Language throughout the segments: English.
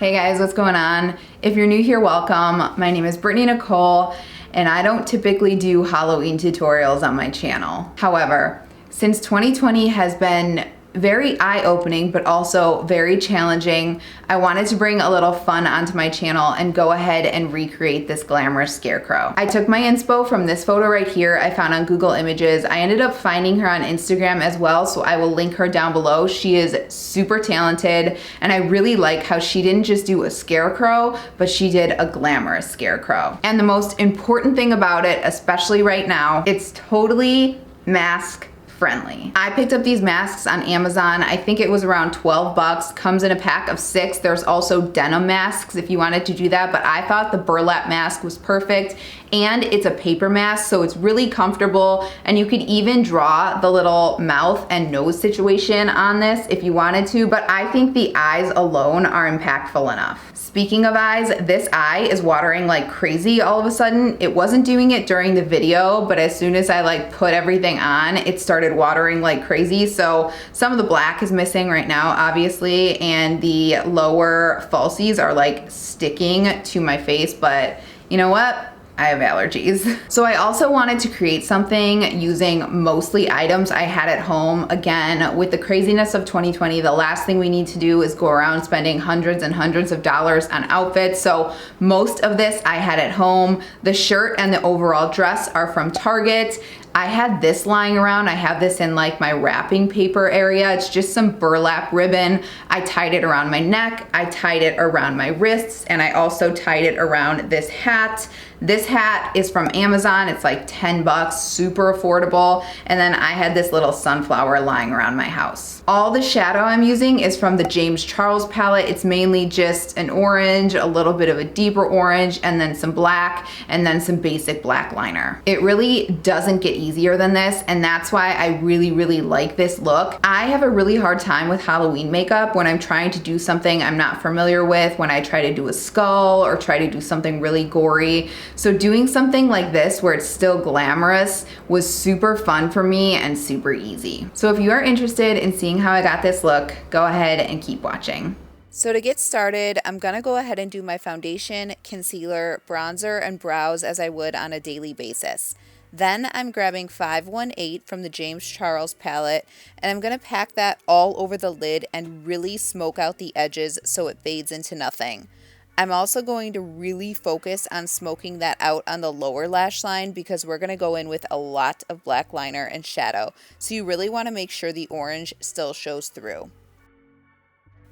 Hey guys, what's going on? If you're new here, welcome. My name is BrittanyNichole, and I don't typically do Halloween tutorials on my channel. However, since 2020 has been very eye-opening, but also very challenging, I wanted to bring a little fun onto my channel and go ahead and recreate this glamorous scarecrow. I took my inspo from this photo right here I found on Google Images. I ended up finding her on Instagram as well, so I will link her down below. She is super talented, and I really like how she didn't just do a scarecrow, but she did a glamorous scarecrow. And the most important thing about it, especially right now, it's totally mask friendly. I picked up these masks on Amazon. I think it was around 12 bucks. Comes in a pack of 6. There's also denim masks if you wanted to do that, but I thought the burlap mask was perfect, and it's a paper mask, so it's really comfortable, and you could even draw the little mouth and nose situation on this if you wanted to, but I think the eyes alone are impactful enough. Speaking of eyes, this eye is watering like crazy all of a sudden. It wasn't doing it during the video, but as soon as I put everything on, it started watering like crazy. So some of the black is missing right now, obviously, and the lower falsies are like sticking to my face, but you know what? I have allergies. So I also wanted to create something using mostly items I had at home. Again, with the craziness of 2020, the last thing we need to do is go around spending hundreds and hundreds of dollars on outfits. So most of this I had at home. The shirt and the overall dress are from Target. I had this lying around. I have this in like my wrapping paper area. It's just some burlap ribbon. I tied it around my neck. I tied it around my wrists, and I also tied it around this hat. This hat is from Amazon. It's like 10 bucks, super affordable. And then I had this little sunflower lying around my house. All the shadow I'm using is from the James Charles palette. It's mainly just an orange, a little bit of a deeper orange, and then some black, and then some basic black liner. It really doesn't get easier than this, and that's why I really like this look. I have a really hard time with Halloween makeup when I'm trying to do something I'm not familiar with, when I try to do a skull or try to do something really gory. So doing something like this where it's still glamorous was super fun for me and super easy. So if you are interested in seeing how I got this look, go ahead and keep watching. So to get started, I'm gonna go ahead and do my foundation, concealer, bronzer, and brows as I would on a daily basis. Then I'm grabbing 518 from the James Charles palette, and I'm gonna pack that all over the lid and really smoke out the edges so it fades into nothing. I'm also going to really focus on smoking that out on the lower lash line because we're going to go in with a lot of black liner and shadow. So you really want to make sure the orange still shows through.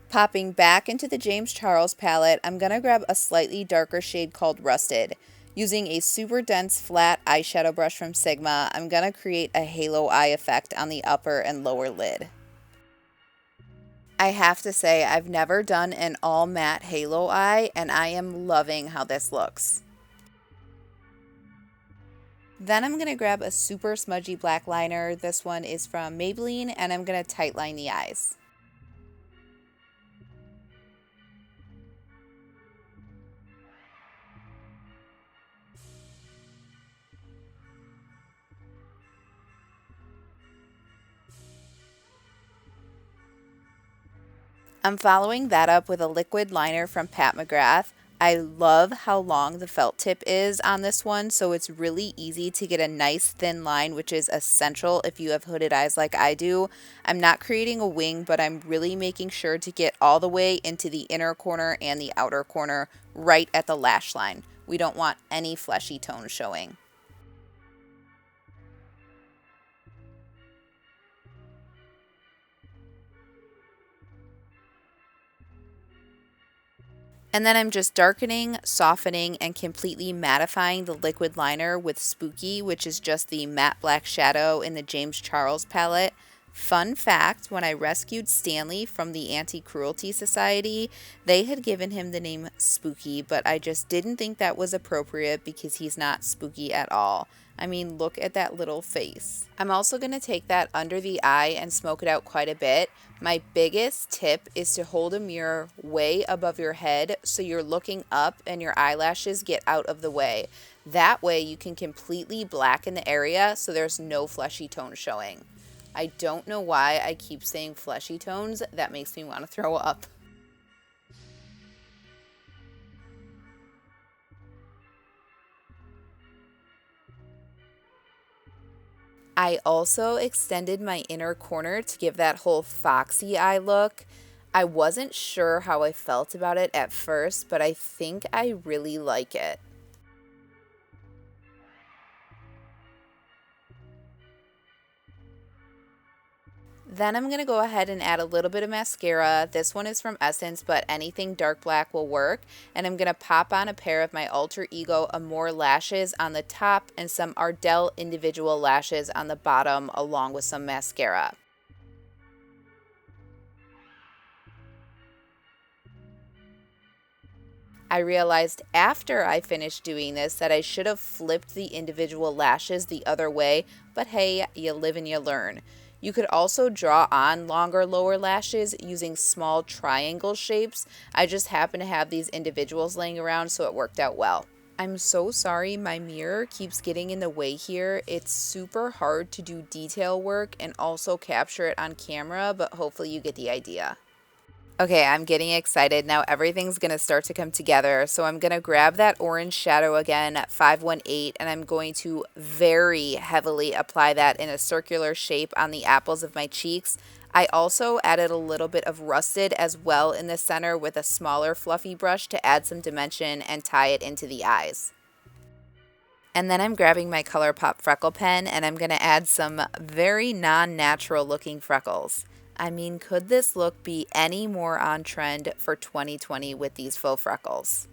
Popping back into the James Charles palette, I'm going to grab a slightly darker shade called Rusted. Using a super dense flat eyeshadow brush from Sigma, I'm going to create a halo eye effect on the upper and lower lid. I have to say, I've never done an all matte halo eye, and I am loving how this looks. Then I'm going to grab a super smudgy black liner. This one is from Maybelline, and I'm going to tightline the eyes. I'm following that up with a liquid liner from Pat McGrath. I love how long the felt tip is on this one, so it's really easy to get a nice thin line, which is essential if you have hooded eyes like I do. I'm not creating a wing, but I'm really making sure to get all the way into the inner corner and the outer corner right at the lash line. We don't want any fleshy tones showing. And then I'm just darkening, softening, and completely mattifying the liquid liner with Spooky, which is just the matte black shadow in the James Charles palette. Fun fact, when I rescued Stanley from the Anti-Cruelty Society, they had given him the name Spooky, but I just didn't think that was appropriate because he's not spooky at all. I mean, look at that little face. I'm also going to take that under the eye and smoke it out quite a bit. My biggest tip is to hold a mirror way above your head so you're looking up and your eyelashes get out of the way. That way you can completely blacken the area so there's no fleshy tone showing. I don't know why I keep saying fleshy tones. That makes me want to throw up. I also extended my inner corner to give that whole foxy eye look. I wasn't sure how I felt about it at first, but I think I really like it. Then I'm going to go ahead and add a little bit of mascara. This one is from Essence, but anything dark black will work. And I'm going to pop on a pair of my Alter Ego Amore lashes on the top and some Ardell individual lashes on the bottom along with some mascara. I realized after I finished doing this that I should have flipped the individual lashes the other way, but hey, you live and you learn. You could also draw on longer lower lashes using small triangle shapes. I just happen to have these individuals laying around, so it worked out well. I'm so sorry my mirror keeps getting in the way here. It's super hard to do detail work and also capture it on camera, but hopefully you get the idea. Okay, I'm getting excited. Now everything's going to start to come together. So I'm going to grab that orange shadow again at 518 and I'm going to very heavily apply that in a circular shape on the apples of my cheeks. I also added a little bit of rusted as well in the center with a smaller fluffy brush to add some dimension and tie it into the eyes. And then I'm grabbing my ColourPop freckle pen and I'm going to add some very non-natural looking freckles. I mean, could this look be any more on trend for 2020 with these faux freckles?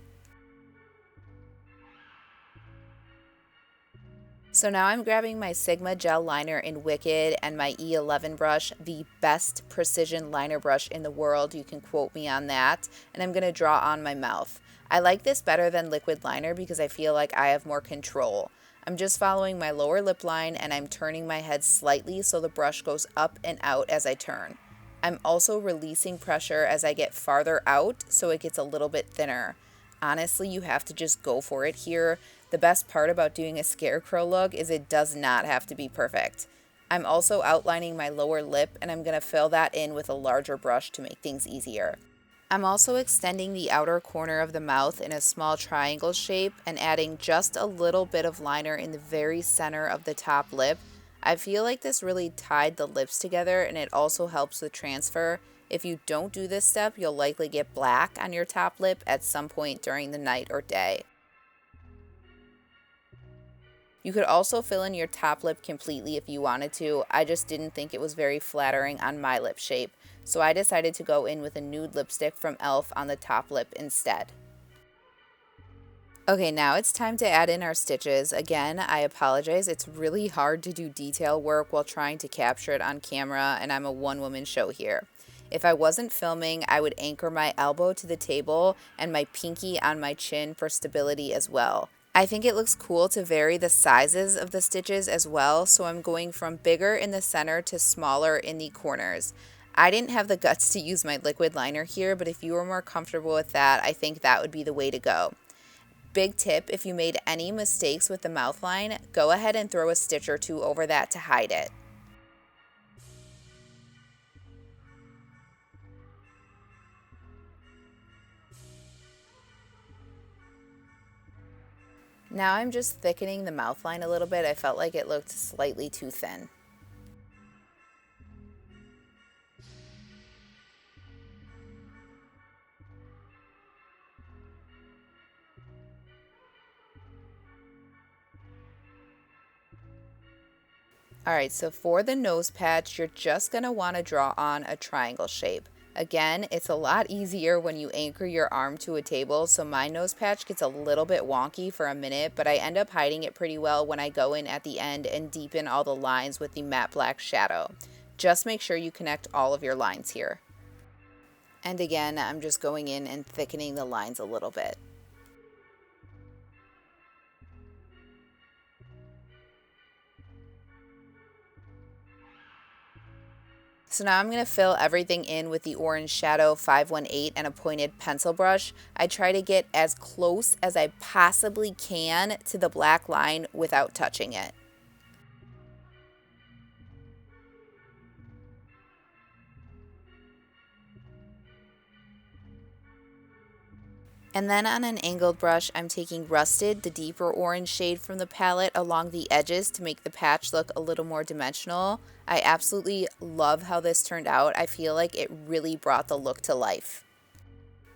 So now I'm grabbing my Sigma gel liner in Wicked and my E11 brush, the best precision liner brush in the world. You can quote me on that. And I'm going to draw on my mouth. I like this better than liquid liner because I feel like I have more control. I'm just following my lower lip line and I'm turning my head slightly so the brush goes up and out as I turn. I'm also releasing pressure as I get farther out so it gets a little bit thinner. Honestly, you have to just go for it here. The best part about doing a scarecrow look is it does not have to be perfect. I'm also outlining my lower lip and I'm going to fill that in with a larger brush to make things easier. I'm also extending the outer corner of the mouth in a small triangle shape and adding just a little bit of liner in the very center of the top lip. I feel like this really tied the lips together and it also helps with transfer. If you don't do this step, you'll likely get black on your top lip at some point during the night or day. You could also fill in your top lip completely if you wanted to. I just didn't think it was very flattering on my lip shape, so I decided to go in with a nude lipstick from e.l.f. on the top lip instead. Okay, now it's time to add in our stitches. Again, I apologize. It's really hard to do detail work while trying to capture it on camera, and I'm a one-woman show here. If I wasn't filming, I would anchor my elbow to the table and my pinky on my chin for stability as well. I think it looks cool to vary the sizes of the stitches as well, so I'm going from bigger in the center to smaller in the corners. I didn't have the guts to use my liquid liner here, but if you were more comfortable with that, I think that would be the way to go. Big tip, if you made any mistakes with the mouth line, go ahead and throw a stitch or two over that to hide it. Now I'm just thickening the mouth line a little bit. I felt like it looked slightly too thin. Alright, so for the nose patch, you're just going to want to draw on a triangle shape. Again, it's a lot easier when you anchor your arm to a table, so my nose patch gets a little bit wonky for a minute, but I end up hiding it pretty well when I go in at the end and deepen all the lines with the matte black shadow. Just make sure you connect all of your lines here. And again, I'm just going in and thickening the lines a little bit. So now I'm going to fill everything in with the orange shadow 518 and a pointed pencil brush. I try to get as close as I possibly can to the black line without touching it. And then on an angled brush, I'm taking Rusted, the deeper orange shade from the palette, along the edges to make the patch look a little more dimensional. I absolutely love how this turned out. I feel like it really brought the look to life.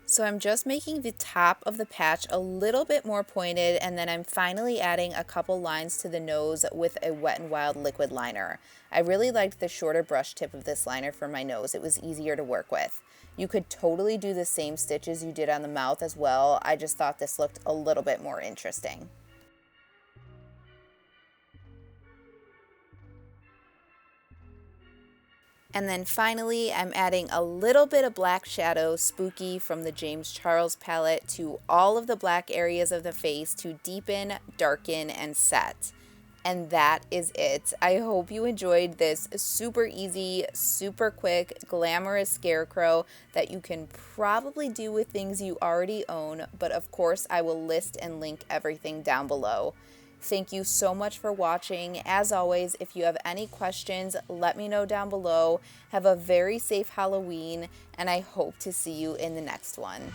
So I'm just making the top of the patch a little bit more pointed, and then I'm finally adding a couple lines to the nose with a Wet n Wild liquid liner. I really liked the shorter brush tip of this liner for my nose. It was easier to work with. You could totally do the same stitches you did on the mouth as well. I just thought this looked a little bit more interesting. And then finally, I'm adding a little bit of black shadow, Spooky, from the James Charles palette to all of the black areas of the face to deepen, darken, and set. And that is it. I hope you enjoyed this super easy, super quick, glamorous scarecrow that you can probably do with things you already own, but of course I will list and link everything down below. Thank you so much for watching. As always, if you have any questions, let me know down below. Have a very safe Halloween, and I hope to see you in the next one.